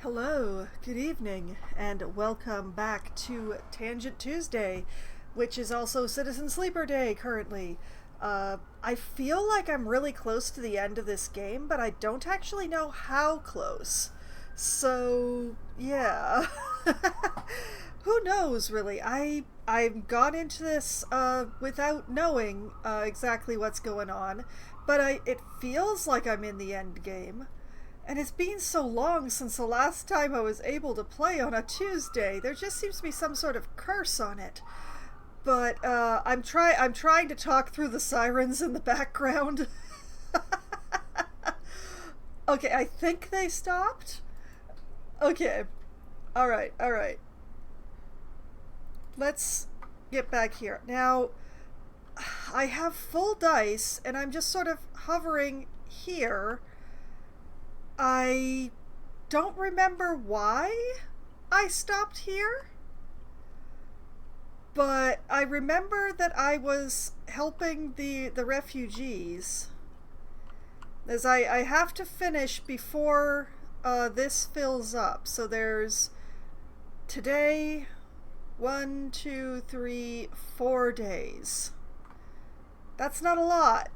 Hello, good evening, and welcome back to Tangent Tuesday, which is also Citizen Sleeper Day currently. I feel like I'm really close to the end of this game, but I don't actually know how close. So, yeah. Who knows, really? I've gone into this without knowing exactly what's going on, but it feels like I'm in the end game. And it's been so long since the last time I was able to play on a Tuesday. There just seems to be some sort of curse on it. But I'm trying to talk through the sirens in the background. Okay, I think they stopped. Okay. All right. All right. Let's get back here. Now, I have full dice and I'm just sort of hovering here. I don't remember why I stopped here, but I remember that I was helping the refugees, as I have to finish before this fills up. So there's today 1, 2, 3, 4 days. That's not a lot.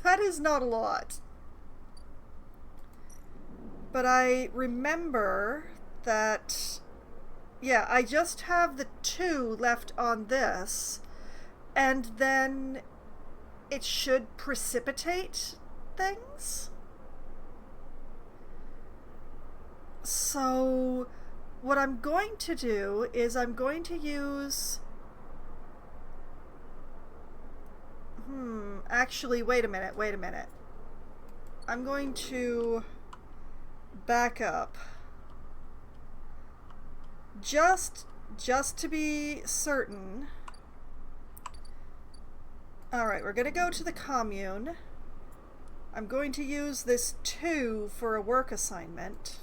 That is not a lot. But I remember that, yeah, I just have the 2 left on this, and then it should precipitate things. So what I'm going to do is I'm going to use... Actually, wait a minute. I'm going to back up. Just to be certain. Alright, we're gonna go to the commune. I'm going to use this 2 for a work assignment.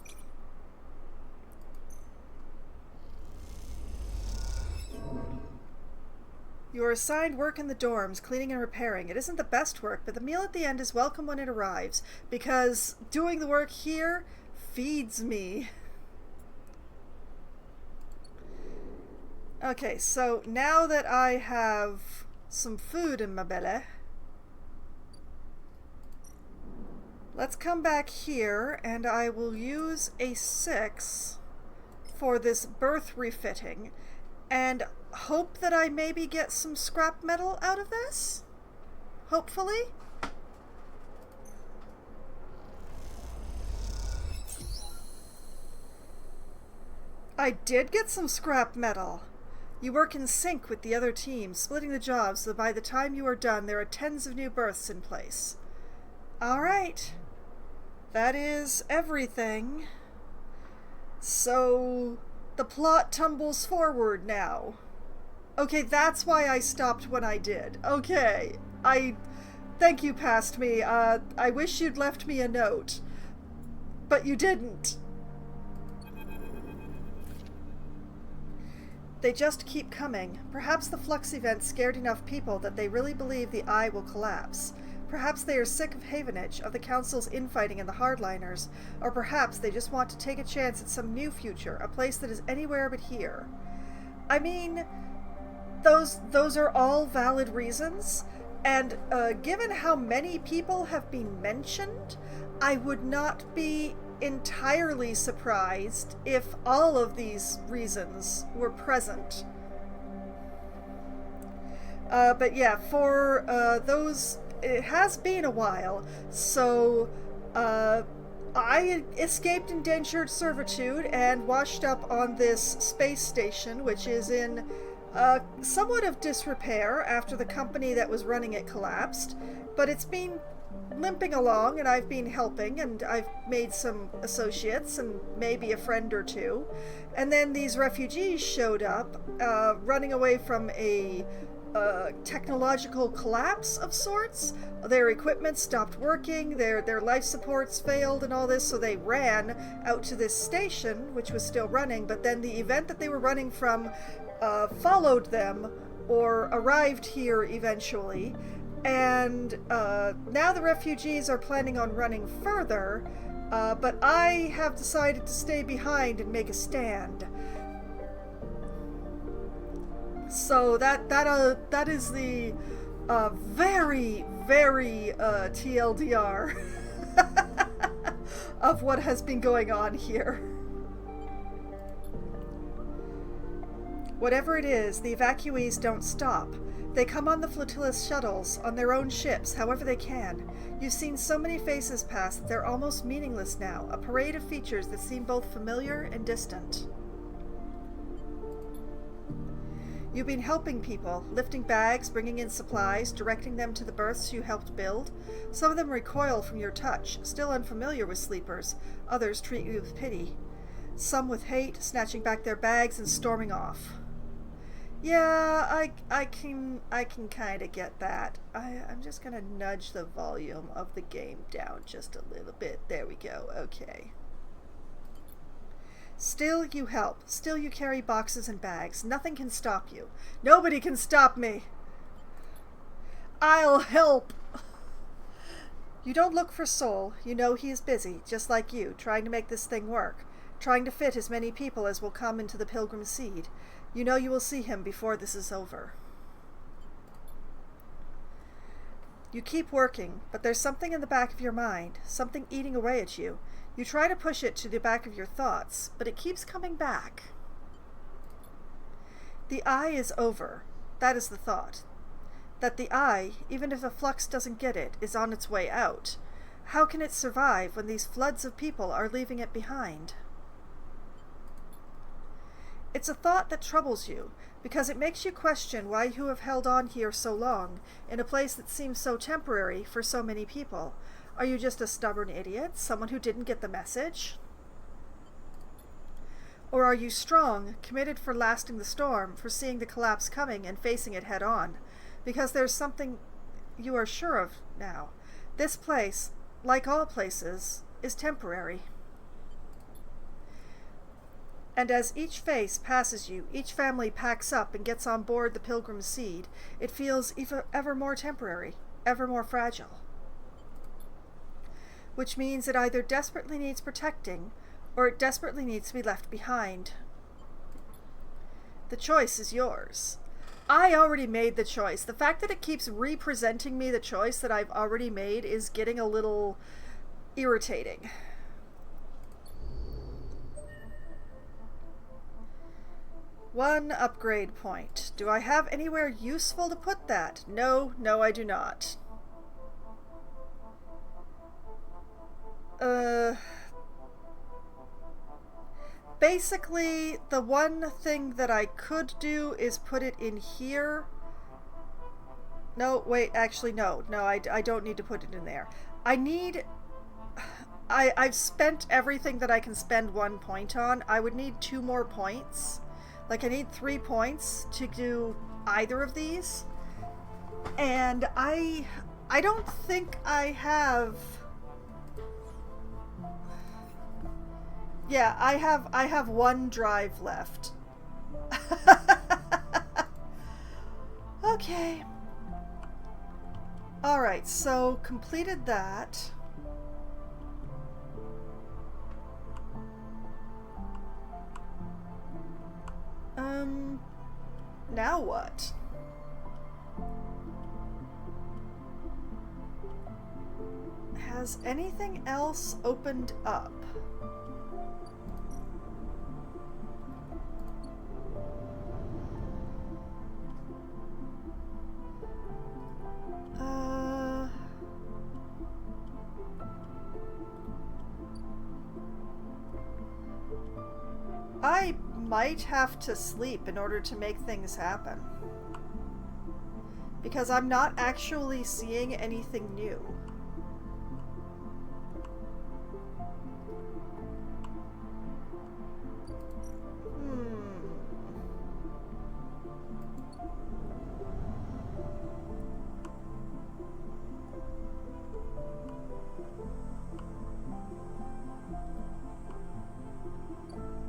You are assigned work in the dorms, cleaning and repairing. It isn't the best work, but the meal at the end is welcome when it arrives, because doing the work here feeds me. Okay, so now that I have some food in my belly, let's come back here and I will use a 6 for this berth refitting and hope that I maybe get some scrap metal out of this. Hopefully. I did get some scrap metal. You work in sync with the other teams, splitting the jobs so that by the time you are done, there are tens of new berths in place. Alright. That is everything. So, the plot tumbles forward now. Okay, that's why I stopped when I did. Okay. Thank you, past me. I wish you'd left me a note. But you didn't. They just keep coming. Perhaps the flux event scared enough people that they really believe the Eye will collapse. Perhaps they are sick of Havenage, of the Council's infighting and the hardliners. Or perhaps they just want to take a chance at some new future, a place that is anywhere but here. I mean, those are all valid reasons, and given how many people have been mentioned, I would not be entirely surprised if all of these reasons were present. But yeah, for those, it has been a while, so I escaped indentured servitude and washed up on this space station, which is in somewhat of disrepair after the company that was running it collapsed, but it's been limping along and I've been helping and I've made some associates and maybe a friend or two. And then these refugees showed up, running away from a technological collapse of sorts. Their equipment stopped working, their life supports failed and all this, so they ran out to this station, which was still running, but then the event that they were running from followed them or arrived here eventually. And now the refugees are planning on running further, But I have decided to stay behind and make a stand. So that is the very, very TLDR of what has been going on here. Whatever it is, the evacuees don't stop. They come on the flotilla's shuttles, on their own ships, however they can. You've seen so many faces pass that they're almost meaningless now, a parade of features that seem both familiar and distant. You've been helping people, lifting bags, bringing in supplies, directing them to the berths you helped build. Some of them recoil from your touch, still unfamiliar with sleepers. Others treat you with pity. Some with hate, snatching back their bags and storming off. Yeah, I can kind of get that. I'm just gonna nudge the volume of the game down just a little bit. There we go. Okay. Still you help. Still you carry boxes and bags. Nothing can stop you. Nobody can stop me. I'll help. You don't look for Sol. You know he is busy, just like you, trying to make this thing work. Trying to fit as many people as will come into the Pilgrim Seed. You know you will see him before this is over. You keep working, but there's something in the back of your mind, something eating away at you. You try to push it to the back of your thoughts, but it keeps coming back. The eye is over. That is the thought. That the eye, even if the flux doesn't get it, is on its way out. How can it survive when these floods of people are leaving it behind? It's a thought that troubles you, because it makes you question why you have held on here so long, in a place that seems so temporary for so many people. Are you just a stubborn idiot, someone who didn't get the message? Or are you strong, committed for lasting the storm, for seeing the collapse coming and facing it head on? Because there's something you are sure of now. This place, like all places, is temporary. And as each face passes you, each family packs up and gets on board the Pilgrim Seed, it feels ever more temporary, ever more fragile. Which means it either desperately needs protecting, or it desperately needs to be left behind. The choice is yours. I already made the choice. The fact that it keeps representing me the choice that I've already made is getting a little irritating. One upgrade point. Do I have anywhere useful to put that? No, I do not. Basically, the one thing that I could do is put it in here. No, wait, actually, no, I don't need to put it in there. I've spent everything that I can spend 1 point on. I would need 2 more points. Like, I need 3 points to do either of these. And I don't think I have... Yeah, I have 1 drive left. Okay. Alright, so completed that. Now what? Has anything else opened up? I might have to sleep in order to make things happen. Because I'm not actually seeing anything new.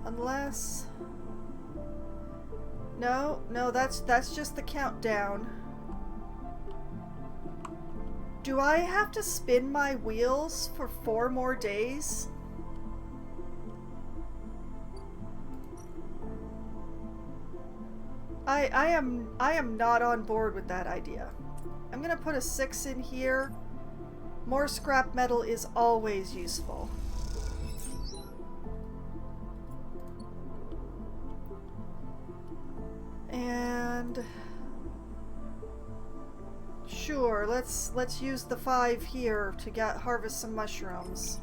Unless... No, that's just the countdown. Do I have to spin my wheels for 4 more days? I am not on board with that idea. I'm gonna put a 6 in here. More scrap metal is always useful. And sure, let's use the 5 here to harvest some mushrooms.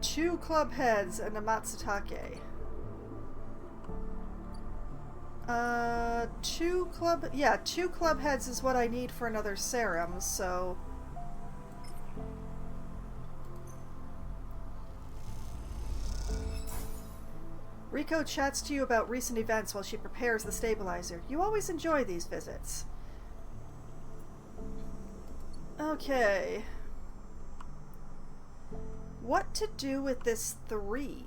Two club heads and a matsutake. Two club heads is what I need for another serum, so Rico chats to you about recent events while she prepares the stabilizer. You always enjoy these visits. Okay. What to do with this 3?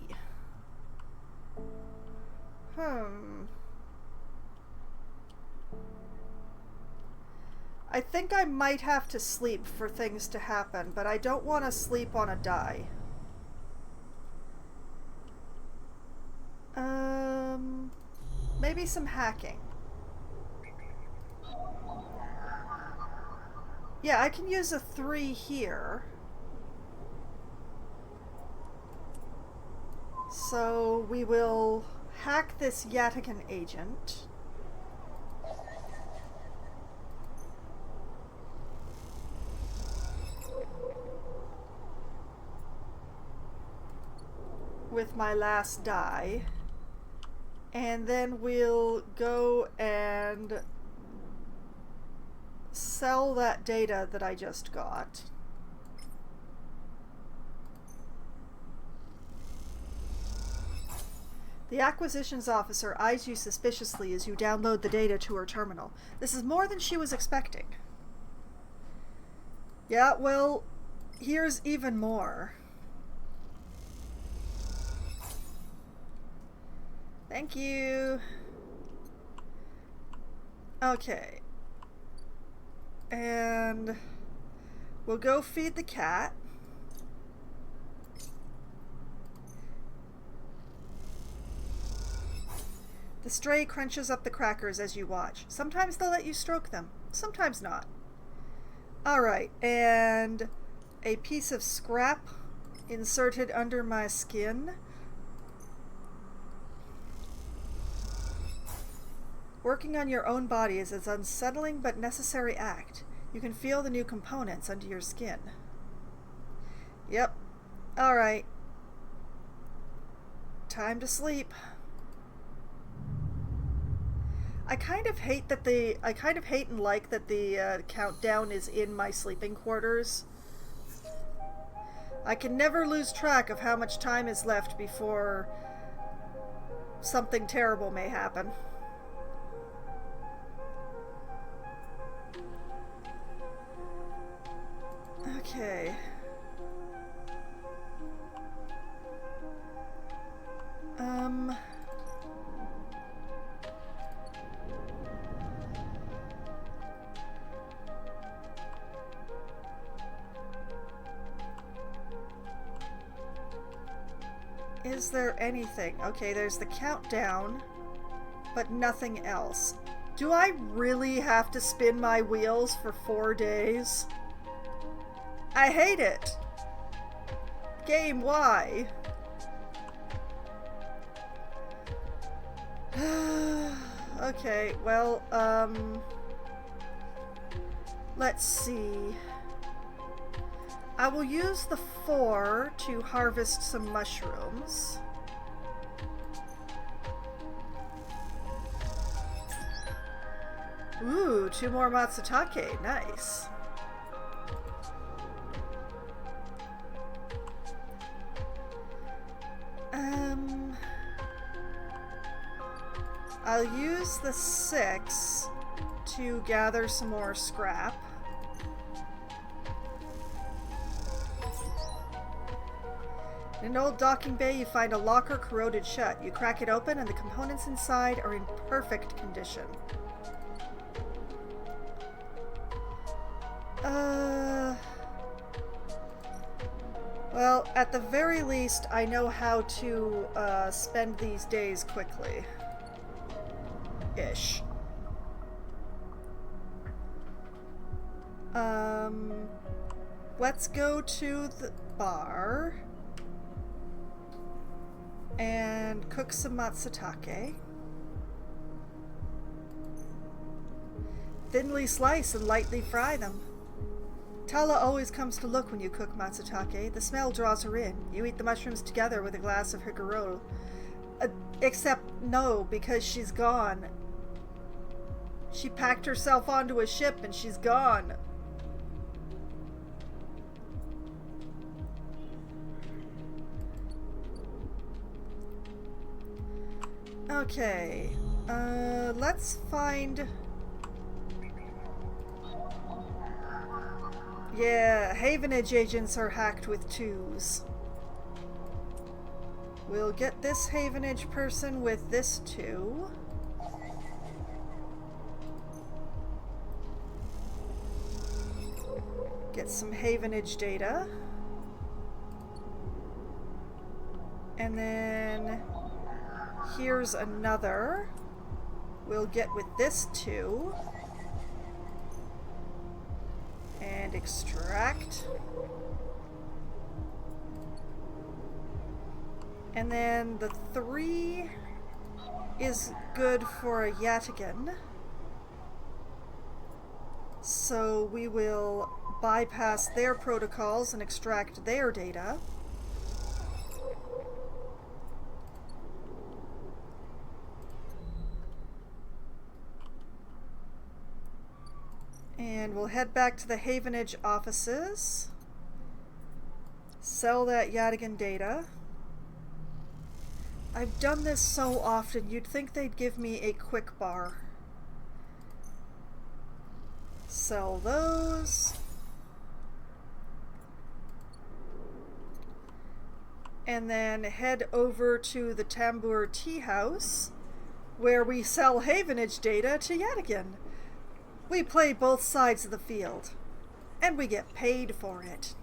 I think I might have to sleep for things to happen, but I don't want to sleep on a die. Maybe some hacking. Yeah, I can use a 3 here. So we will hack this Yatakan agent. With my last die. And then we'll go and sell that data that I just got. The acquisitions officer eyes you suspiciously as you download the data to her terminal. This is more than she was expecting. Yeah, well, here's even more. Thank you. Okay. And we'll go feed the cat. The stray crunches up the crackers as you watch. Sometimes they'll let you stroke them, sometimes not. Alright, and a piece of scrap inserted under my skin. Working on your own body is an unsettling but necessary act. You can feel the new components under your skin. Yep. Alright. Time to sleep. I kind of hate and like that the countdown is in my sleeping quarters. I can never lose track of how much time is left before something terrible may happen. Okay. Is there anything? Okay, there's the countdown, but nothing else. Do I really have to spin my wheels for 4 days? I hate it! Game, why? Okay, well, let's see. I will use the 4 to harvest some mushrooms. Ooh, 2 more matsutake, nice. I'll use the 6 to gather some more scrap. In an old docking bay, you find a locker corroded shut. You crack it open, and the components inside are in perfect condition. Well, at the very least, I know how to spend these days quickly. Ish. Let's go to the bar and cook some matsutake. Thinly slice and lightly fry them. Tala always comes to look when you cook matsutake. The smell draws her in. You eat the mushrooms together with a glass of higuro. Except no, because she's gone. She packed herself onto a ship and she's gone. Okay, let's find... Yeah, Havenage agents are hacked with 2s. We'll get this Havenage person with this 2. Get some Havenage data. And then here's another. We'll get with this 2. And extract. And then the 3 is good for a Yatigan. So we will bypass their protocols and extract their data. And we'll head back to the Havenage offices. Sell that Yatigan data. I've done this so often, you'd think they'd give me a quick bar. Sell those. And then head over to the Tambour Tea House, where we sell Havenage data to Yatigan. We play both sides of the field, and we get paid for it.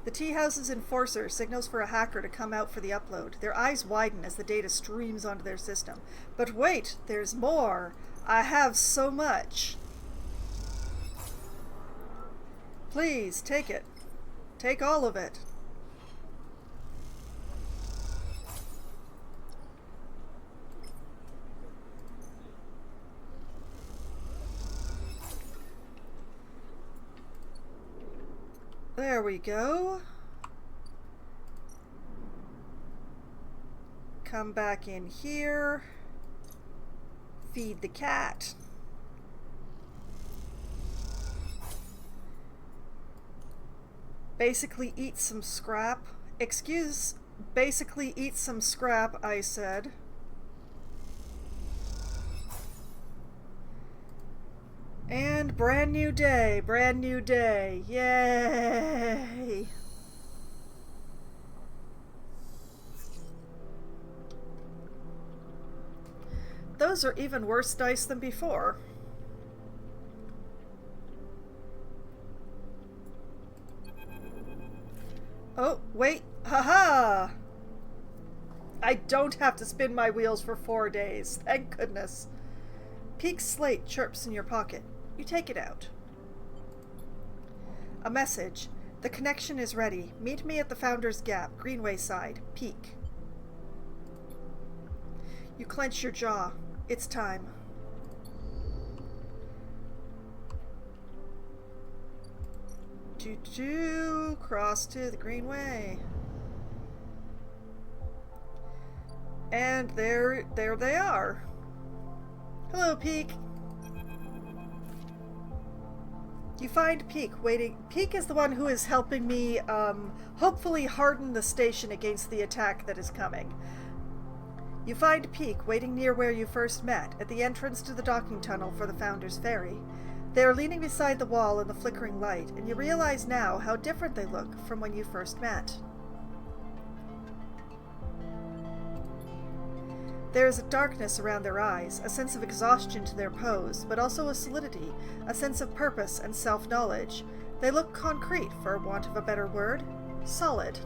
The tea house's enforcer signals for a hacker to come out for the upload. Their eyes widen as the data streams onto their system. But wait, there's more. I have so much. Please, take it. Take all of it. There we go. Come back in here. Feed the cat. Basically eat some scrap. Basically eat some scrap, I said. And brand new day, yay! Those are even worse dice than before. Oh, wait, haha! I don't have to spin my wheels for 4 days, thank goodness. Peak's slate chirps in your pocket. You take it out. A message. The connection is ready. Meet me at the Founder's Gap, Greenway side. Peak. You clench your jaw. It's time. Cross to the Greenway. And there they are. Hello, Peak. You find Peak waiting. Peak is the one who is helping me, hopefully harden the station against the attack that is coming. You find Peak waiting near where you first met, at the entrance to the docking tunnel for the Founder's Ferry. They are leaning beside the wall in the flickering light, and you realize now how different they look from when you first met. There is a darkness around their eyes, a sense of exhaustion to their pose, but also a solidity, a sense of purpose and self-knowledge. They look concrete, for want of a better word. Solid.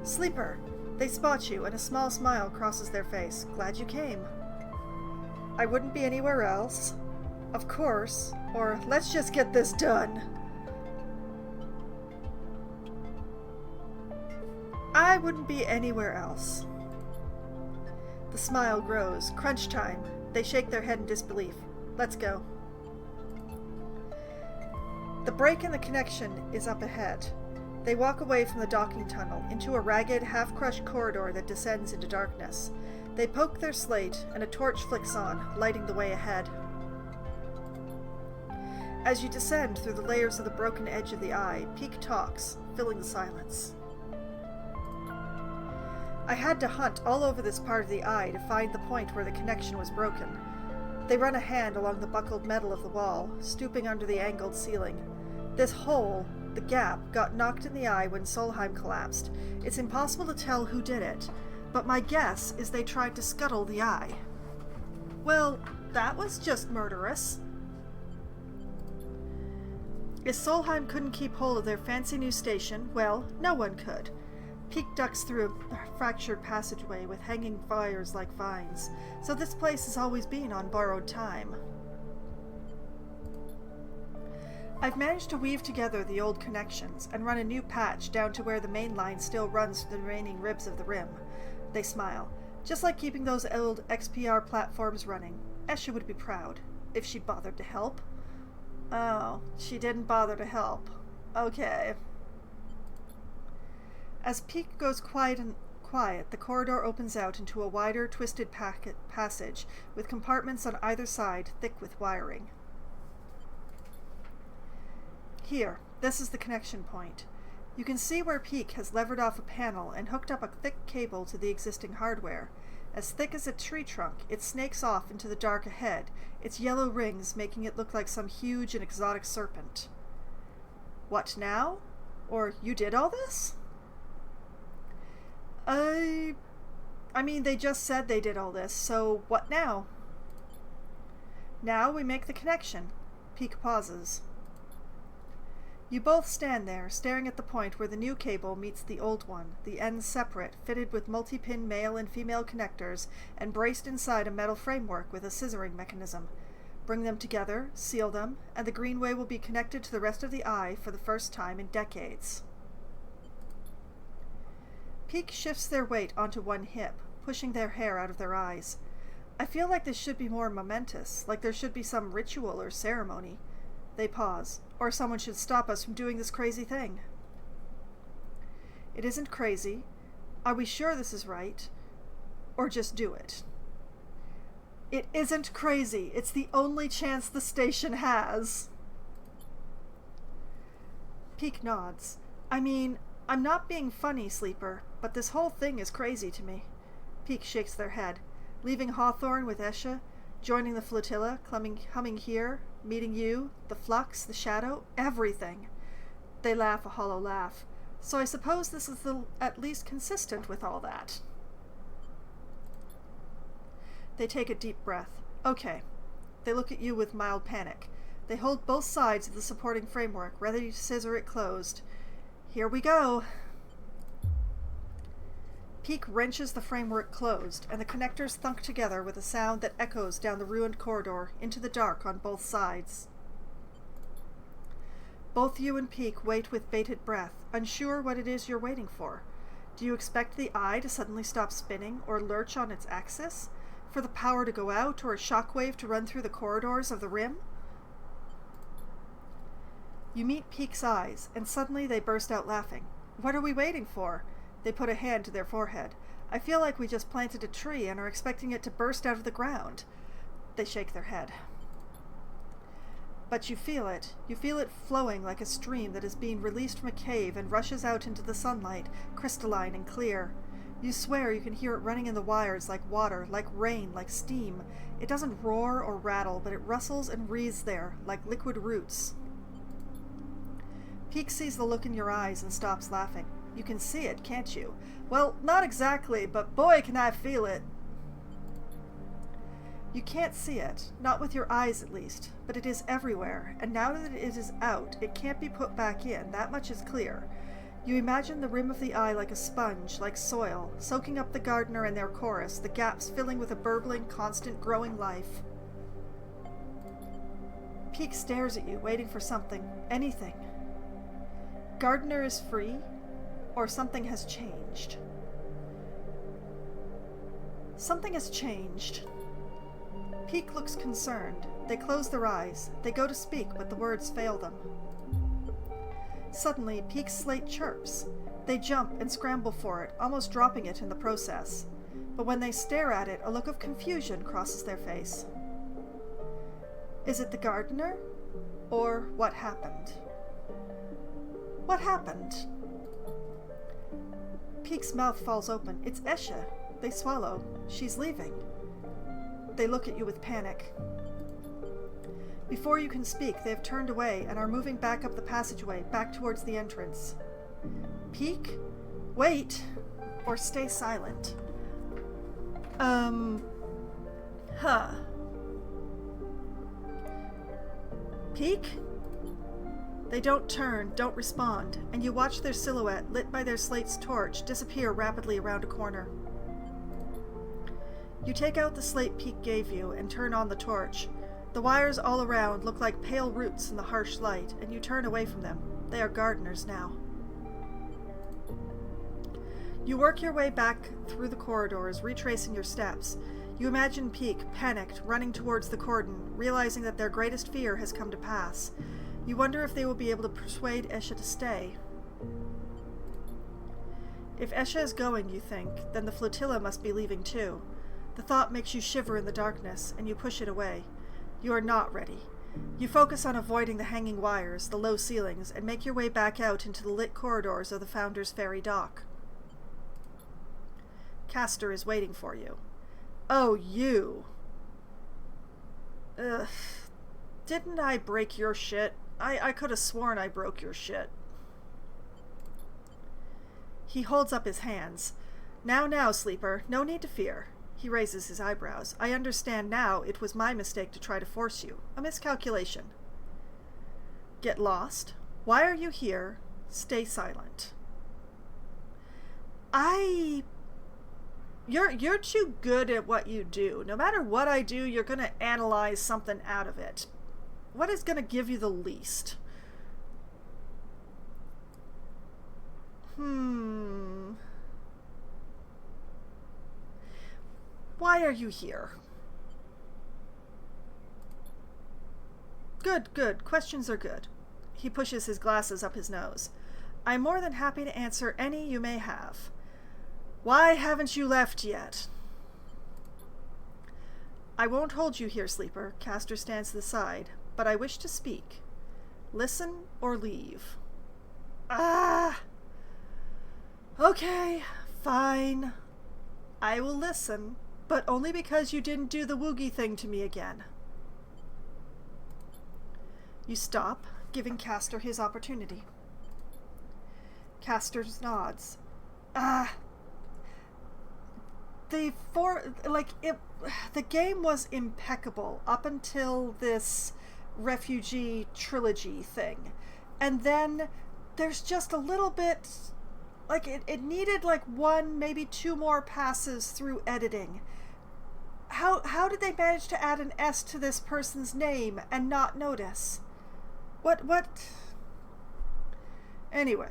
Sleeper. They spot you, and a small smile crosses their face. Glad you came. I wouldn't be anywhere else. Of course. Or, let's just get this done. I wouldn't be anywhere else. The smile grows. Crunch time. They shake their head in disbelief. Let's go. The break in the connection is up ahead. They walk away from the docking tunnel into a ragged, half-crushed corridor that descends into darkness. They poke their slate, and a torch flicks on, lighting the way ahead. As you descend through the layers of the broken edge of the eye, Peak talks, filling the silence. I had to hunt all over this part of the eye to find the point where the connection was broken. They run a hand along the buckled metal of the wall, stooping under the angled ceiling. This hole, the gap, got knocked in the eye when Solheim collapsed. It's impossible to tell who did it, but my guess is they tried to scuttle the eye. Well, that was just murderous. If Solheim couldn't keep hold of their fancy new station, well, no one could. Peak ducks through a fractured passageway with hanging wires like vines, so this place has always been on borrowed time. I've managed to weave together the old connections and run a new patch down to where the main line still runs through the remaining ribs of the rim. They smile. Just like keeping those old XPR platforms running. Esha would be proud, if she'd bothered to help. Oh, she didn't bother to help. Okay. As Peak goes quiet, the corridor opens out into a wider, twisted passage with compartments on either side thick with wiring. Here, this is the connection point. You can see where Peak has levered off a panel and hooked up a thick cable to the existing hardware. As thick as a tree trunk, it snakes off into the dark ahead, its yellow rings making it look like some huge and exotic serpent. What now? Or you did all this? I mean, they just said they did all this, so what now? Now we make the connection. Peak pauses. You both stand there, staring at the point where the new cable meets the old one, the ends separate, fitted with multi-pin male and female connectors, and braced inside a metal framework with a scissoring mechanism. Bring them together, seal them, and the greenway will be connected to the rest of the eye for the first time in decades. Peak shifts their weight onto one hip, pushing their hair out of their eyes. I feel like this should be more momentous, like there should be some ritual or ceremony. They pause, or someone should stop us from doing this crazy thing. It isn't crazy. Are we sure this is right? Or just do it? It isn't crazy. It's the only chance the station has. Peak nods. I mean, I'm not being funny, Sleeper, but this whole thing is crazy to me. Peak shakes their head. Leaving Hawthorne with Esha, joining the flotilla, humming here, meeting you, the flux, the shadow, everything. They laugh a hollow laugh. So I suppose this is at least consistent with all that. They take a deep breath. Okay. They look at you with mild panic. They hold both sides of the supporting framework, ready to scissor it closed. Here we go. Peak wrenches the framework closed, and the connectors thunk together with a sound that echoes down the ruined corridor into the dark on both sides. Both you and Peak wait with bated breath, unsure what it is you're waiting for. Do you expect the eye to suddenly stop spinning or lurch on its axis? For the power to go out or a shockwave to run through the corridors of the rim? You meet Peak's eyes, and suddenly they burst out laughing. What are we waiting for? They put a hand to their forehead. I feel like we just planted a tree and are expecting it to burst out of the ground. They shake their head. But you feel it. You feel it flowing like a stream that is being released from a cave and rushes out into the sunlight, crystalline and clear. You swear you can hear it running in the wires like water, like rain, like steam. It doesn't roar or rattle, but it rustles and wreathes there, like liquid roots. Peek sees the look in your eyes and stops laughing. You can see it, can't you? Well, not exactly, but boy can I feel it. You can't see it, not with your eyes at least, but it is everywhere, and now that it is out, it can't be put back in, that much is clear. You imagine the rim of the eye like a sponge, like soil, soaking up the gardener and their chorus, the gaps filling with a burbling, constant, growing life. Peek stares at you, waiting for something, anything. Gardener is free, or something has changed. Something has changed. Peek looks concerned. They close their eyes. They go to speak, but the words fail them. Suddenly, Peek's slate chirps. They jump and scramble for it, almost dropping it in the process. But when they stare at it, a look of confusion crosses their face. Is it the gardener? Or what happened? What happened? Peek's mouth falls open. It's Esha. They swallow. She's leaving. They look at you with panic. Before you can speak, they have turned away and are moving back up the passageway, back towards the entrance. Peek? Wait! Or stay silent. Peek? They don't turn, don't respond, and you watch their silhouette, lit by their slate's torch, disappear rapidly around a corner. You take out the slate Peek gave you and turn on the torch. The wires all around look like pale roots in the harsh light, and you turn away from them. They are gardeners now. You work your way back through the corridors, retracing your steps. You imagine Peek, panicked, running towards the cordon, realizing that their greatest fear has come to pass. You wonder if they will be able to persuade Esha to stay. If Esha is going, you think, then the flotilla must be leaving too. The thought makes you shiver in the darkness, and you push it away. You are not ready. You focus on avoiding the hanging wires, the low ceilings, and make your way back out into the lit corridors of the Founder's Ferry dock. Castor is waiting for you. Oh, you! Ugh. Didn't I break your shit? I could have sworn I broke your shit. He holds up his hands. Now, sleeper. No need to fear. He raises his eyebrows. I understand now it was my mistake to try to force you. A miscalculation. Get lost. Why are you here? Stay silent. You're too good at what you do. No matter what I do, you're going to analyze something out of it. What is going to give you the least? Why are you here? Good. Questions are good. He pushes his glasses up his nose. I'm more than happy to answer any you may have. Why haven't you left yet? I won't hold you here, sleeper. Castor stands to the side. But I wish to speak. Listen or leave. Okay, fine. I will listen. But only because you didn't do the woogie thing to me again. You stop, giving Castor his opportunity. Castor nods. The game was impeccable up until this refugee trilogy thing. And then there's just a little bit, like, it needed like one, maybe two more passes through editing. How did they manage to add an S to this person's name and not notice? What? Anyway,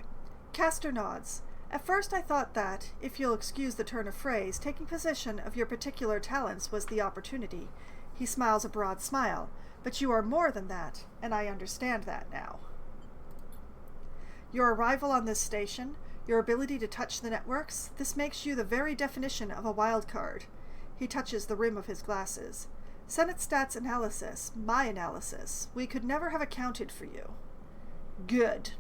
Castor nods. At first I thought that, if you'll excuse the turn of phrase, taking possession of your particular talents was the opportunity. He smiles a broad smile. But you are more than that, and I understand that now. Your arrival on this station, your ability to touch the networks, this makes you the very definition of a wild card. He touches the rim of his glasses. Senate Stats analysis, my analysis. We could never have accounted for you. Good.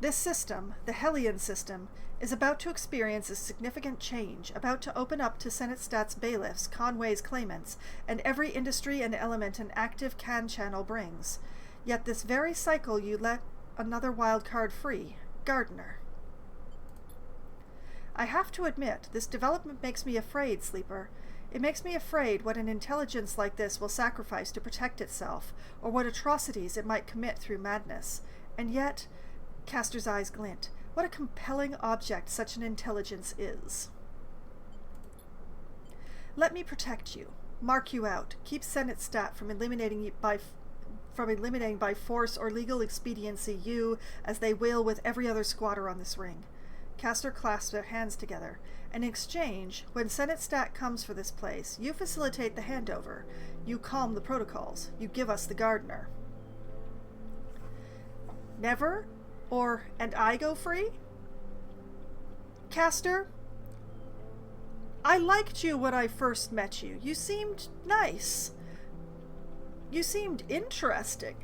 This system, the Hellion system, is about to experience a significant change, about to open up to Senate Stats bailiffs, Conway's claimants, and every industry and element an active can channel brings. Yet this very cycle you let another wild card free, Gardener. I have to admit, this development makes me afraid, Sleeper. It makes me afraid what an intelligence like this will sacrifice to protect itself, or what atrocities it might commit through madness. And yet, Castor's eyes glint. What a compelling object such an intelligence is. Let me protect you, mark you out, keep Senate Stat from eliminating by force or legal expediency you, as they will with every other squatter on this ring. Castor clasps their hands together. In exchange, when Senate Stat comes for this place, you facilitate the handover. You calm the protocols. You give us the Gardener. Never? Or, and I go free? Castor, I liked you when I first met you. You seemed nice. You seemed interesting.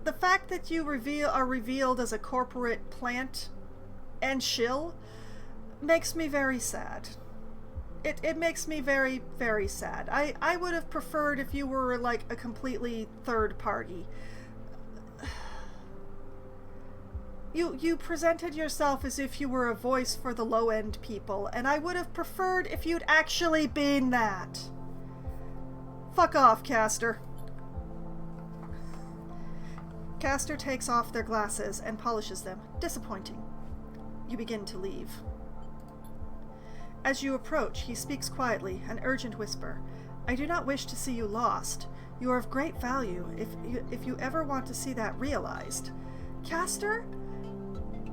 The fact that you are revealed as a corporate plant and shill makes me very sad. It makes me very, very sad. I would have preferred if you were like a completely third party. You presented yourself as if you were a voice for the low-end people, and I would have preferred if you'd actually been that. Fuck off, Castor. Castor takes off their glasses and polishes them. Disappointing. You begin to leave. As you approach, he speaks quietly, an urgent whisper. I do not wish to see you lost. You are of great value if you ever want to see that realized. Castor?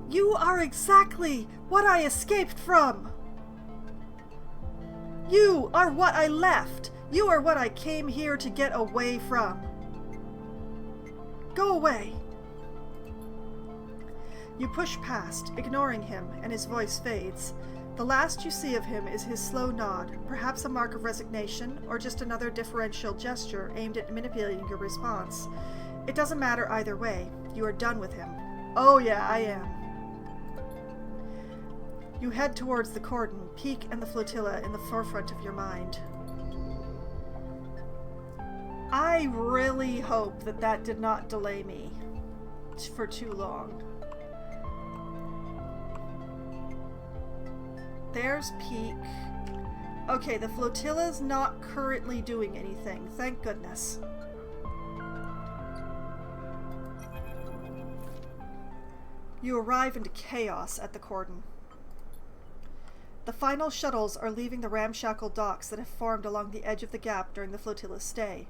You are exactly what I escaped from! You are what I left! You are what I came here to get away from! Go away! You push past, ignoring him, and his voice fades. The last you see of him is his slow nod, perhaps a mark of resignation, or just another differential gesture aimed at manipulating your response. It doesn't matter either way. You are done with him. Oh yeah, I am. You head towards the cordon, Peak and the flotilla in the forefront of your mind. I really hope that did not delay me for too long. There's Peak. Okay, the flotilla's not currently doing anything, thank goodness. You arrive into chaos at the cordon. The final shuttles are leaving the ramshackle docks that have formed along the edge of the gap during the flotilla's stay.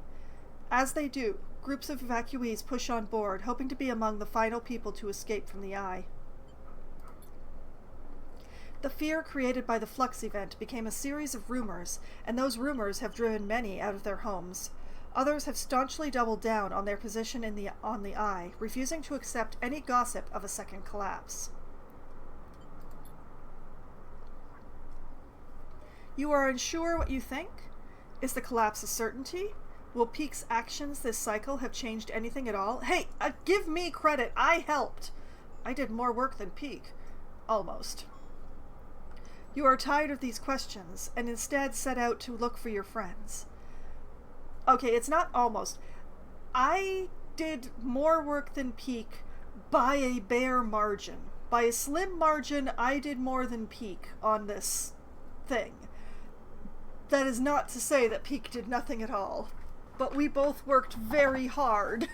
As they do, groups of evacuees push on board, hoping to be among the final people to escape from the eye. The fear created by the Flux event became a series of rumors, and those rumors have driven many out of their homes. Others have staunchly doubled down on their position on the eye, refusing to accept any gossip of a second collapse. You are unsure what you think? Is the collapse a certainty? Will Peak's actions this cycle have changed anything at all? Hey, give me credit. I helped. I did more work than Peak. Almost. You are tired of these questions, and instead set out to look for your friends. Okay, it's not almost. I did more work than Peak by a bare margin. By a slim margin, I did more than Peak on this thing. That is not to say that Peak did nothing at all, but we both worked very hard.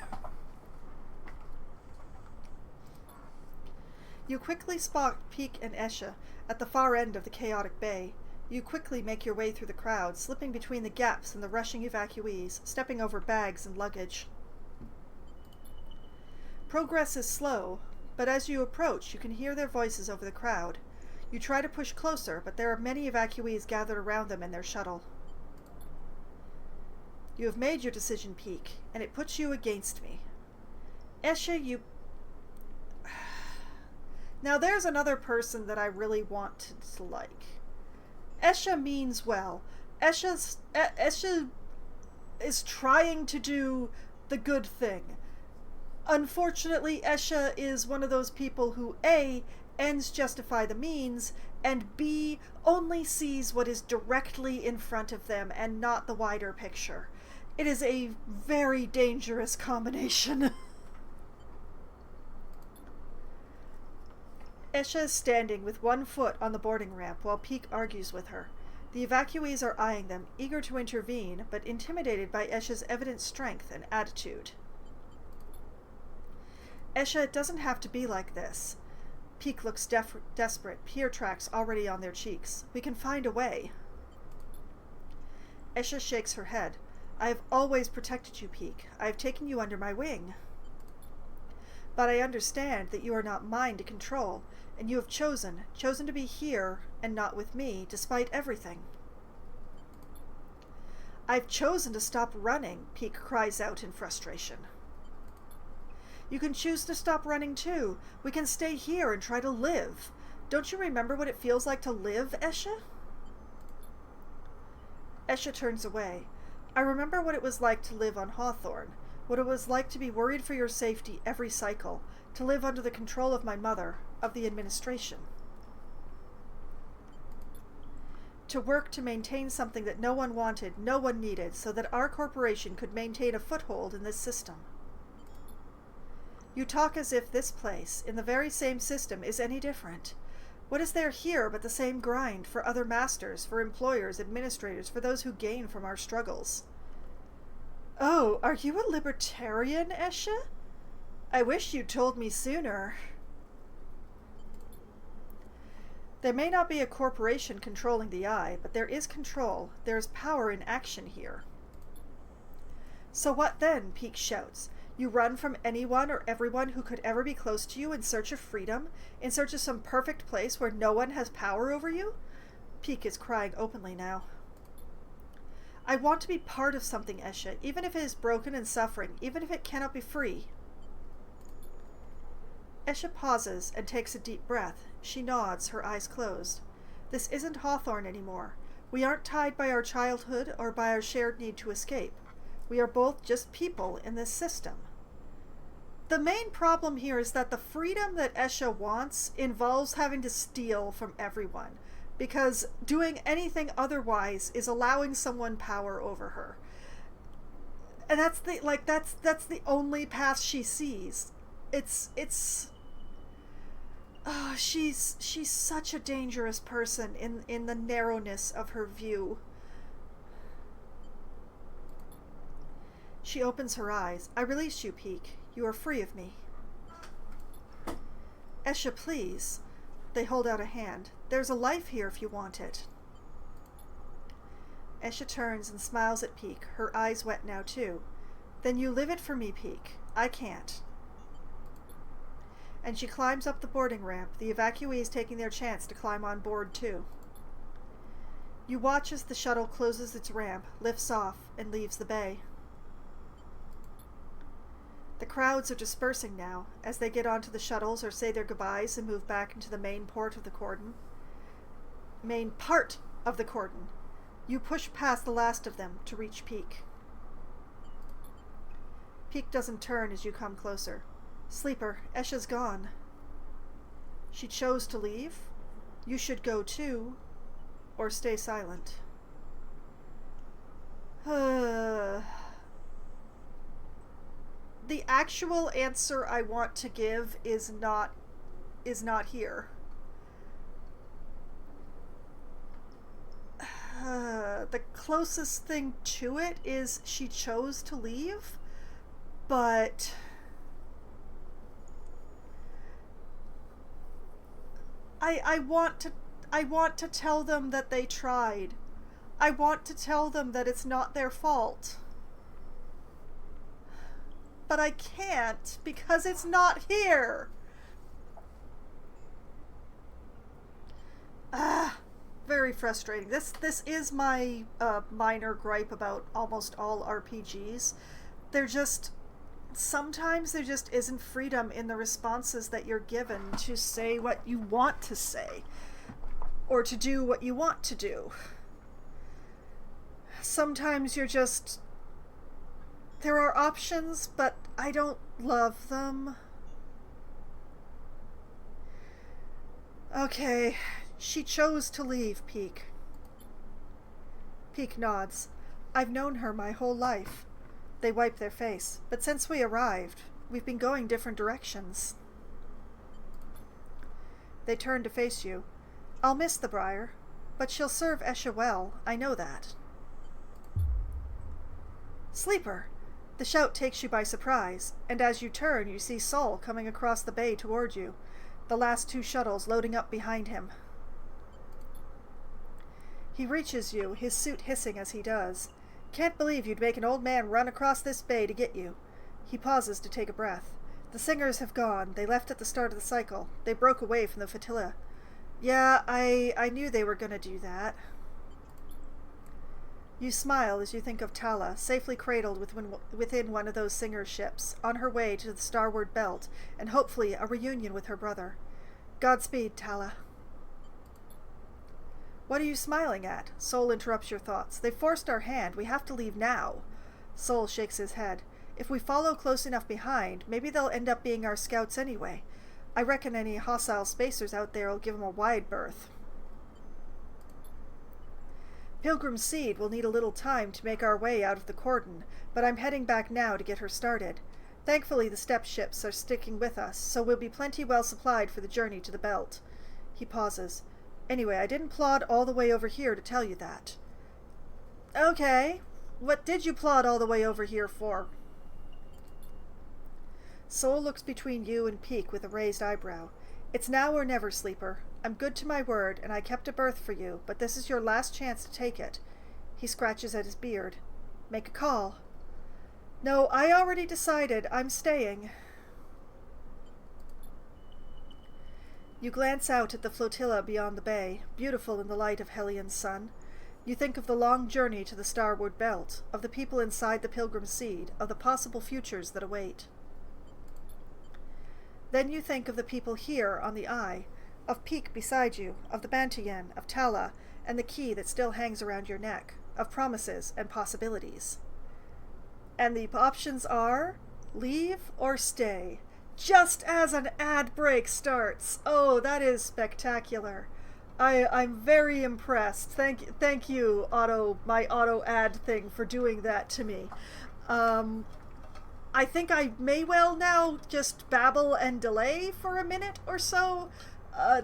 You quickly spot Peak and Esha at the far end of the chaotic bay. You quickly make your way through the crowd, slipping between the gaps and the rushing evacuees, stepping over bags and luggage. Progress is slow, but as you approach, you can hear their voices over the crowd. You try to push closer, but there are many evacuees gathered around them in their shuttle. You have made your decision, Peak, and it puts you against me. Esha, you... Now there's another person that I really want to like. Esha means well. Esha is trying to do the good thing. Unfortunately, Esha is one of those people who A, ends justify the means, and B, only sees what is directly in front of them and not the wider picture. It is a very dangerous combination. Esha is standing with one foot on the boarding ramp while Peak argues with her. The evacuees are eyeing them, eager to intervene, but intimidated by Esha's evident strength and attitude. Esha, it doesn't have to be like this. Peak looks desperate, tear tracks already on their cheeks. We can find a way. Esha shakes her head. I have always protected you, Peak. I have taken you under my wing. But I understand that you are not mine to control, and you have chosen to be here and not with me, despite everything. I've chosen to stop running, Peak cries out in frustration. You can choose to stop running too. We can stay here and try to live. Don't you remember what it feels like to live, Esha? Esha turns away. I remember what it was like to live on Hawthorne, what it was like to be worried for your safety every cycle, to live under the control of my mother, of the administration. To work to maintain something that no one wanted, no one needed, so that our corporation could maintain a foothold in this system. You talk as if this place, in the very same system, is any different. What is there here but the same grind for other masters, for employers, administrators, for those who gain from our struggles? Oh, are you a libertarian, Esha? I wish you'd told me sooner. There may not be a corporation controlling the eye, but there is control. There is power in action here. So what then? Peak shouts. You run from anyone or everyone who could ever be close to you in search of freedom, in search of some perfect place where no one has power over you? Peak is crying openly now. I want to be part of something, Esha, even if it is broken and suffering, even if it cannot be free. Esha pauses and takes a deep breath. She nods, her eyes closed. This isn't Hawthorne anymore. We aren't tied by our childhood or by our shared need to escape. We are both just people in this system. The main problem here is that the freedom that Esha wants involves having to steal from everyone, because doing anything otherwise is allowing someone power over her. And that's the only path she sees. She's such a dangerous person in the narrowness of her view. She opens her eyes. I release you, Peak. You are free of me. Esha, please. They hold out a hand. There's a life here if you want it. Esha turns and smiles at Peak, her eyes wet now too. Then you live it for me, Peak. I can't. And she climbs up the boarding ramp, the evacuees taking their chance to climb on board too. You watch as the shuttle closes its ramp, lifts off, and leaves the bay. The crowds are dispersing now, as they get onto the shuttles or say their goodbyes and move back into the main part of the cordon. You push past the last of them to reach Peak. Peak doesn't turn as you come closer. Sleeper, Esha's gone. She chose to leave. You should go too, or stay silent. The actual answer I want to give is not here. The closest thing to it is she chose to leave, but I want to tell them that they tried. I want to tell them that it's not their fault. But I can't, because it's not here. Very frustrating. This is my minor gripe about almost all RPGs. Sometimes there just isn't freedom in the responses that you're given to say what you want to say, or to do what you want to do. Sometimes There are options, but I don't love them. Okay, she chose to leave, Peak. Peak nods. I've known her my whole life. They wipe their face. But since we arrived, we've been going different directions. They turn to face you. I'll miss the Briar, but she'll serve Esha well, I know that. Sleeper! The shout takes you by surprise, and as you turn, you see Sol coming across the bay toward you, the last 2 shuttles loading up behind him. He reaches you, his suit hissing as he does. Can't believe you'd make an old man run across this bay to get you. He pauses to take a breath. The singers have gone. They left at the start of the cycle. They broke away from the flotilla. Yeah, I knew they were gonna do that. You smile as you think of Tala, safely cradled within one of those singers' ships, on her way to the starward belt, and hopefully a reunion with her brother. Godspeed, Tala. What are you smiling at? Sol interrupts your thoughts. They forced our hand. We have to leave now. Sol shakes his head. If we follow close enough behind, maybe they'll end up being our scouts anyway. I reckon any hostile spacers out there will give them a wide berth. Pilgrim's Seed will need a little time to make our way out of the cordon, but I'm heading back now to get her started. Thankfully the step ships are sticking with us, so we'll be plenty well supplied for the journey to the belt. He pauses. Anyway, I didn't plod all the way over here to tell you that. Okay. What did you plod all the way over here for? Sol looks between you and Peak with a raised eyebrow. It's now or never, Sleeper. I'm good to my word, and I kept a berth for you, but this is your last chance to take it. He scratches at his beard. Make a call. No, I already decided. I'm staying. You glance out at the flotilla beyond the bay, beautiful in the light of Hellion's sun. You think of the long journey to the starward belt, of the people inside the Pilgrim's Seed, of the possible futures that await. Then you think of the people here on the Eye, of Peak beside you, of the Bantayan, of Tala, and the key that still hangs around your neck, of promises and possibilities. And the options are leave or stay. Just as an ad break starts. Oh, that is spectacular. I'm very impressed. Thank you, my auto ad thing, for doing that to me. I think I may well now just babble and delay for a minute or so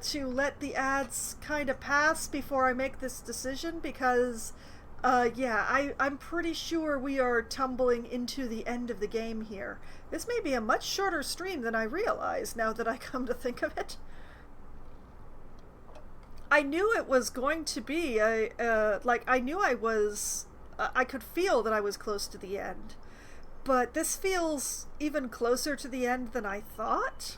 to let the ads kind of pass before I make this decision, because I'm pretty sure we are tumbling into the end of the game here. This may be a much shorter stream than I realized, now that I come to think of it. I knew it was going to be I knew I could feel that I was close to the end. But this feels even closer to the end than I thought.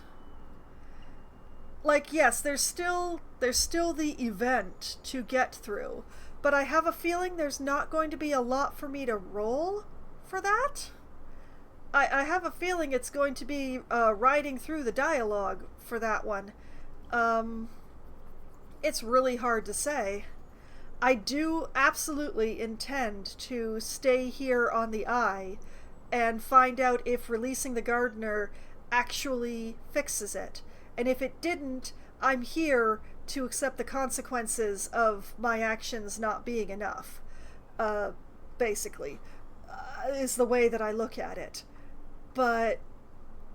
Like, yes, there's still the event to get through, but I have a feeling there's not going to be a lot for me to roll for that. I have a feeling it's going to be riding through the dialogue for that one. It's really hard to say. I do absolutely intend to stay here on the Eye and find out if releasing the gardener actually fixes it. And if it didn't, I'm here to accept the consequences of my actions not being enough. Basically, is the way that I look at it. But,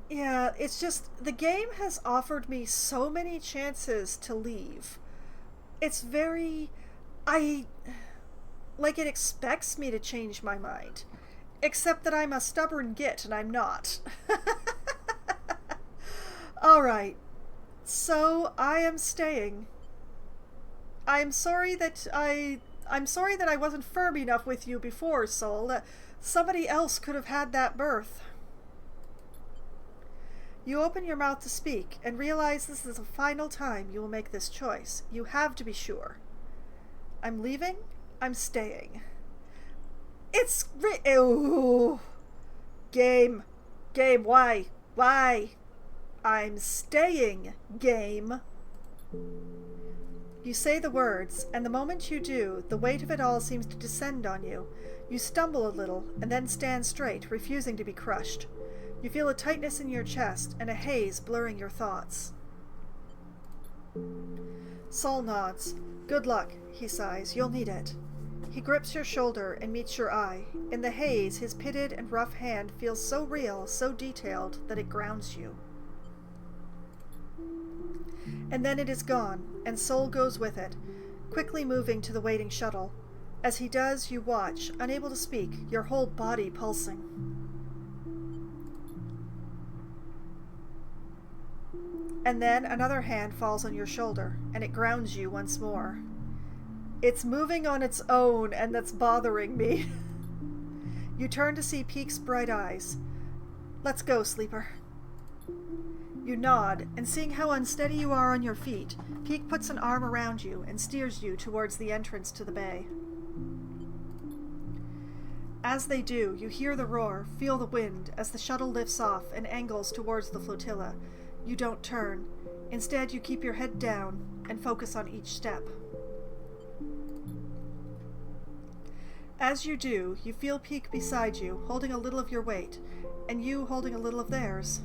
yeah, it's just, the game has offered me so many chances to leave. It's very, it expects me to change my mind. Except that I'm a stubborn git, and I'm not. Alright, so I am staying. I'm sorry that I wasn't firm enough with you before, Sol. Somebody else could have had that berth. You open your mouth to speak, and realize this is the final time you will make this choice. You have to be sure. I'm leaving. I'm staying. Game, why? I'm staying, game. You say the words, and the moment you do, the weight of it all seems to descend on you. You stumble a little, and then stand straight, refusing to be crushed. You feel a tightness in your chest, and a haze blurring your thoughts. Saul nods. Good luck, he sighs. You'll need it. He grips your shoulder and meets your eye. In the haze, his pitted and rough hand feels so real, so detailed, that it grounds you. And then it is gone, and Soul goes with it, quickly moving to the waiting shuttle. As he does, you watch, unable to speak, your whole body pulsing. And then another hand falls on your shoulder, and it grounds you once more. It's moving on its own, and that's bothering me. You turn to see Peak's bright eyes. Let's go, sleeper. You nod, and seeing how unsteady you are on your feet, Peak puts an arm around you and steers you towards the entrance to the bay. As they do, you hear the roar, feel the wind as the shuttle lifts off and angles towards the flotilla. You don't turn. Instead, you keep your head down and focus on each step. As you do, you feel Peak beside you, holding a little of your weight, and you holding a little of theirs.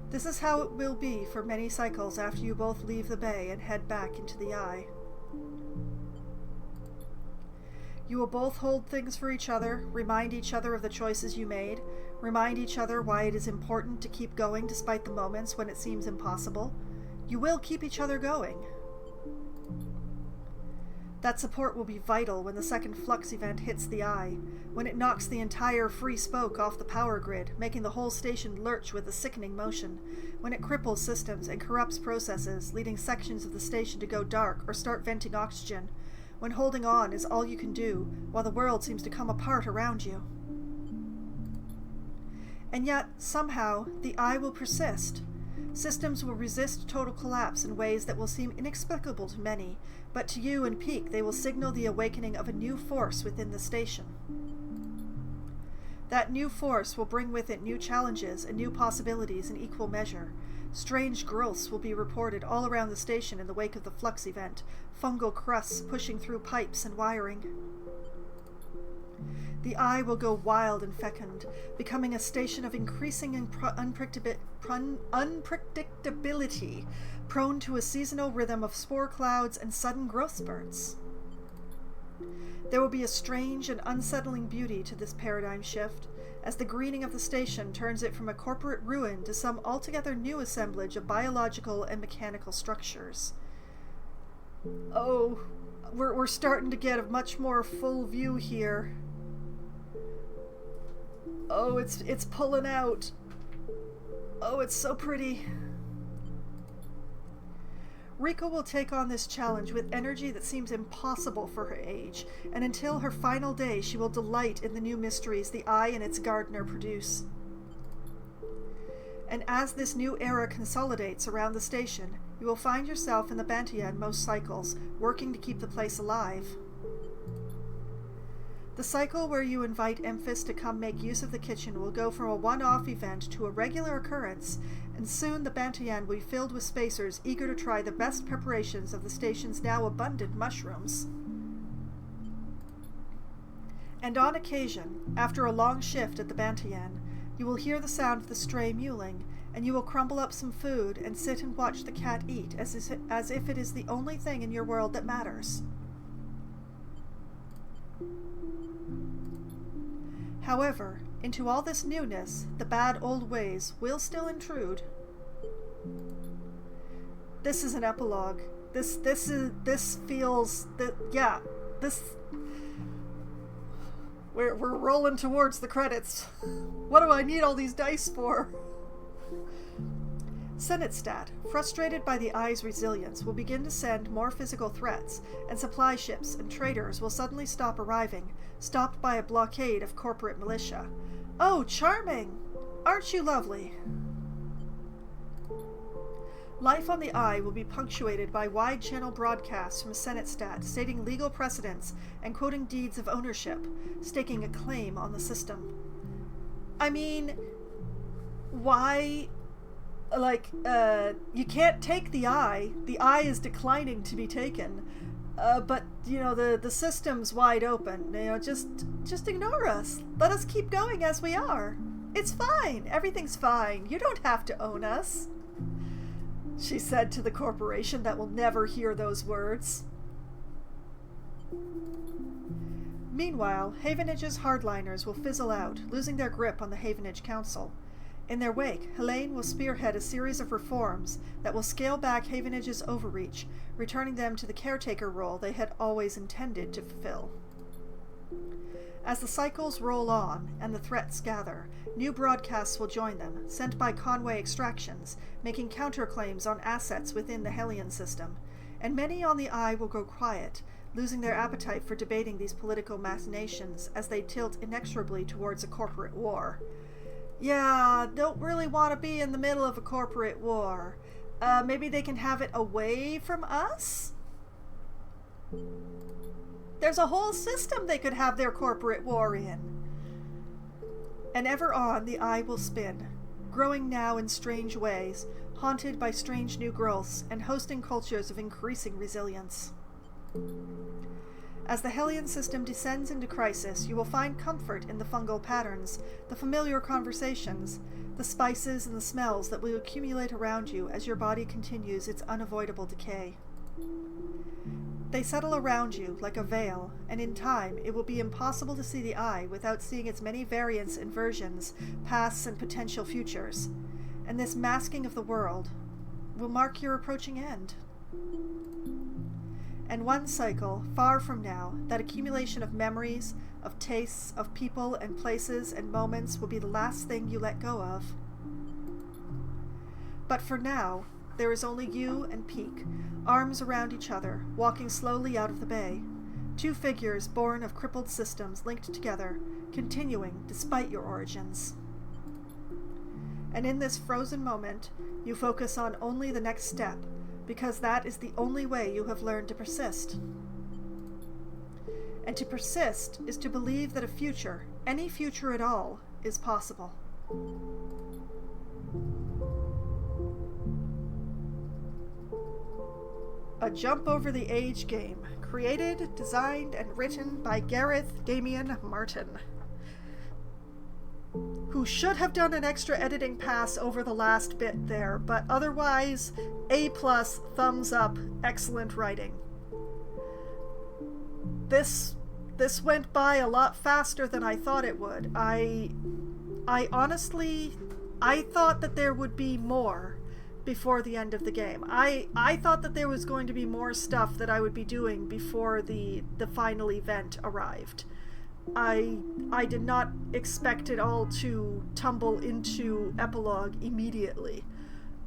This is how it will be for many cycles after you both leave the bay and head back into the eye. You will both hold things for each other, remind each other of the choices you made, remind each other why it is important to keep going despite the moments when it seems impossible. You will keep each other going. That support will be vital when the second flux event hits the eye, when it knocks the entire free spoke off the power grid, making the whole station lurch with a sickening motion, when it cripples systems and corrupts processes, leading sections of the station to go dark or start venting oxygen, when holding on is all you can do, while the world seems to come apart around you. And yet, somehow, the eye will persist. Systems will resist total collapse in ways that will seem inexplicable to many, but to you and Peak they will signal the awakening of a new force within the station. That new force will bring with it new challenges and new possibilities in equal measure. Strange growths will be reported all around the station in the wake of the flux event, fungal crusts pushing through pipes and wiring. The eye will go wild and fecund, becoming a station of increasing unpredictability, prone to a seasonal rhythm of spore clouds and sudden growth spurts. There will be a strange and unsettling beauty to this paradigm shift, as the greening of the station turns it from a corporate ruin to some altogether new assemblage of biological and mechanical structures. Oh, we're starting to get a much more full view here. Oh, it's pulling out. Oh, it's so pretty. Rika will take on this challenge with energy that seems impossible for her age, and until her final day she will delight in the new mysteries the Eye and its gardener produce. And as this new era consolidates around the station, you will find yourself in the Bantian most cycles, working to keep the place alive. The cycle where you invite Emphis to come make use of the kitchen will go from a one-off event to a regular occurrence, and soon the Bantian will be filled with spacers eager to try the best preparations of the station's now abundant mushrooms. And on occasion, after a long shift at the Bantian, you will hear the sound of the stray mewling, and you will crumble up some food and sit and watch the cat eat as if it is the only thing in your world that matters. However, into all this newness, the bad old ways will still intrude. This is an epilogue. This feels that, yeah, this. We're rolling towards the credits. What do I need all these dice for? Senatestat, frustrated by the Eye's resilience, will begin to send more physical threats, and supply ships and traders will suddenly stop arriving, stopped by a blockade of corporate militia. Oh, charming! Aren't you lovely? Life on the Eye will be punctuated by wide-channel broadcasts from Senatestat stating legal precedents and quoting deeds of ownership, staking a claim on the system. I mean, why You can't take the eye. The eye is declining to be taken. But, the system's wide open. Just ignore us. Let us keep going as we are. It's fine. Everything's fine. You don't have to own us. She said to the corporation that will never hear those words. Meanwhile, Havenage's hardliners will fizzle out, losing their grip on the Havenage Council. In their wake, Helene will spearhead a series of reforms that will scale back Havenage's overreach, returning them to the caretaker role they had always intended to fulfill. As the cycles roll on and the threats gather, new broadcasts will join them, sent by Conway Extractions, making counterclaims on assets within the Hellion system, and many on the Eye will go quiet, losing their appetite for debating these political machinations as they tilt inexorably towards a corporate war. Yeah, don't really want to be in the middle of a corporate war. Maybe they can have it away from us? There's a whole system they could have their corporate war in. And ever on the Eye will spin, growing now in strange ways, haunted by strange new growths and hosting cultures of increasing resilience. As the Hellion system descends into crisis, you will find comfort in the fungal patterns, the familiar conversations, the spices and the smells that will accumulate around you as your body continues its unavoidable decay. They settle around you like a veil, and in time it will be impossible to see the Eye without seeing its many variants and versions, pasts and potential futures. And this masking of the world will mark your approaching end. And one cycle, far from now, that accumulation of memories, of tastes, of people and places and moments will be the last thing you let go of. But for now, there is only you and Peak, arms around each other, walking slowly out of the bay. Two figures born of crippled systems linked together, continuing despite your origins. And in this frozen moment, you focus on only the next step, because that is the only way you have learned to persist. And to persist is to believe that a future, any future at all, is possible. A Jump Over the Age game, created, designed, and written by Gareth Damian Martin, who should have done an extra editing pass over the last bit there, but otherwise, A+, thumbs up, excellent writing. This went by a lot faster than I thought it would. I honestly thought that there would be more before the end of the game. I thought that there was going to be more stuff that I would be doing before the final event arrived. I did not expect it all to tumble into epilogue immediately.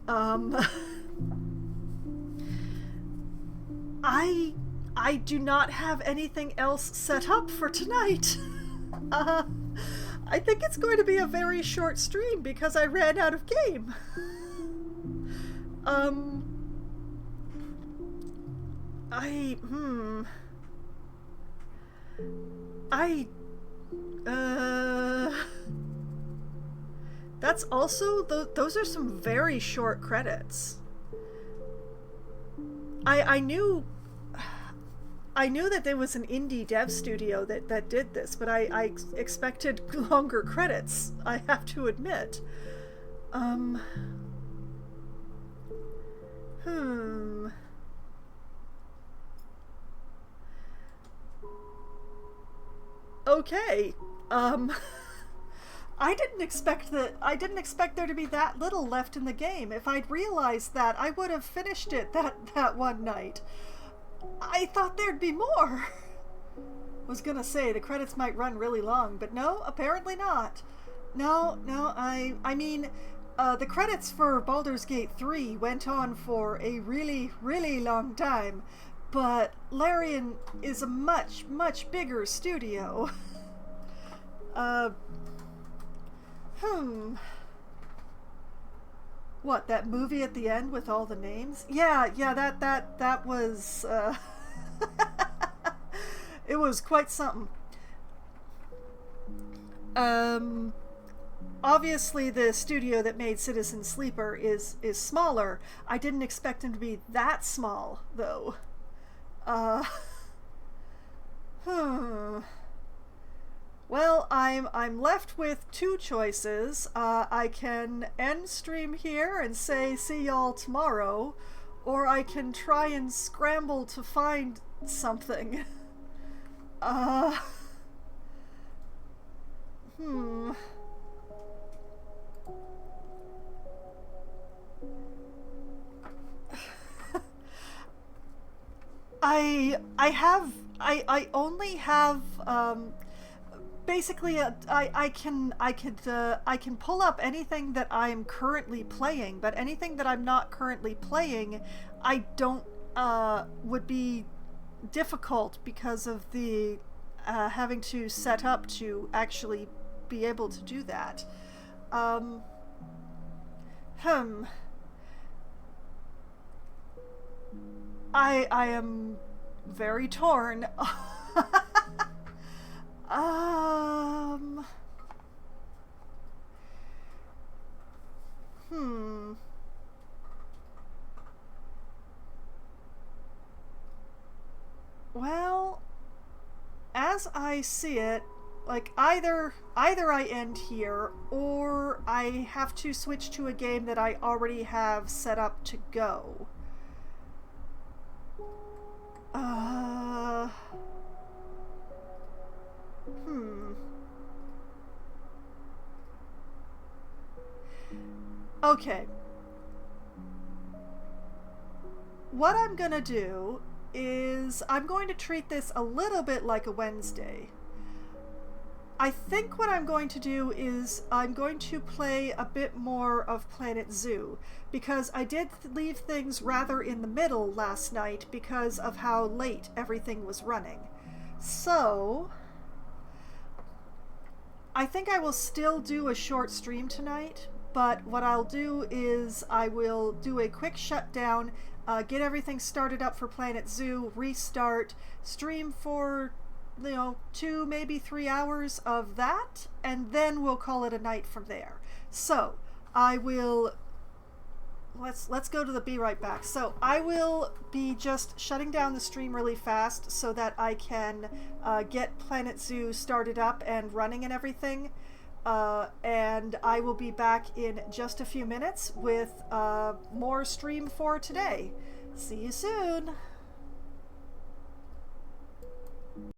I do not have anything else set up for tonight. I think it's going to be a very short stream because I ran out of game. That's also, those are some very short credits. I knew that there was an indie dev studio that did this, but I expected longer credits, I have to admit. Okay. I didn't expect there to be that little left in the game. If I'd realized that, I would have finished it that one night. I thought there'd be more. Was gonna say the credits might run really long, but no, apparently not. No, I mean, the credits for Baldur's Gate 3 went on for a really, really long time, but Larian is a much, much bigger studio. What, that movie at the end with all the names? Yeah, that was, it was quite something. obviously the studio that made Citizen Sleeper is smaller. I didn't expect him to be that small, though. Uh, hmm. Well, I'm left with two choices. I can end stream here and say see y'all tomorrow, or I can try and scramble to find something. Uh, hmm. I only have basically I can pull up anything that I'm currently playing, but anything that I'm not currently playing, I don't would be difficult because of the having to set up to actually be able to do that. Um, hmm. I am very torn. um. Hmm. Well, as I see it, like either I end here or I have to switch to a game that I already have set up to go. Uh hmm. Okay. What I'm gonna do is I'm going to treat this a little bit like a Wednesday. I think what I'm going to do is I'm going to play a bit more of Planet Zoo, because I did leave things rather in the middle last night because of how late everything was running. So, I think I will still do a short stream tonight, but what I'll do is I will do a quick shutdown, get everything started up for Planet Zoo, restart, stream for 2 maybe 3 hours of that, and then we'll call it a night from there. So I will let's go to the be right back. So I will be just shutting down the stream really fast so that I can get Planet Zoo started up and running and everything, and I will be back in just a few minutes with more stream for today. See you soon.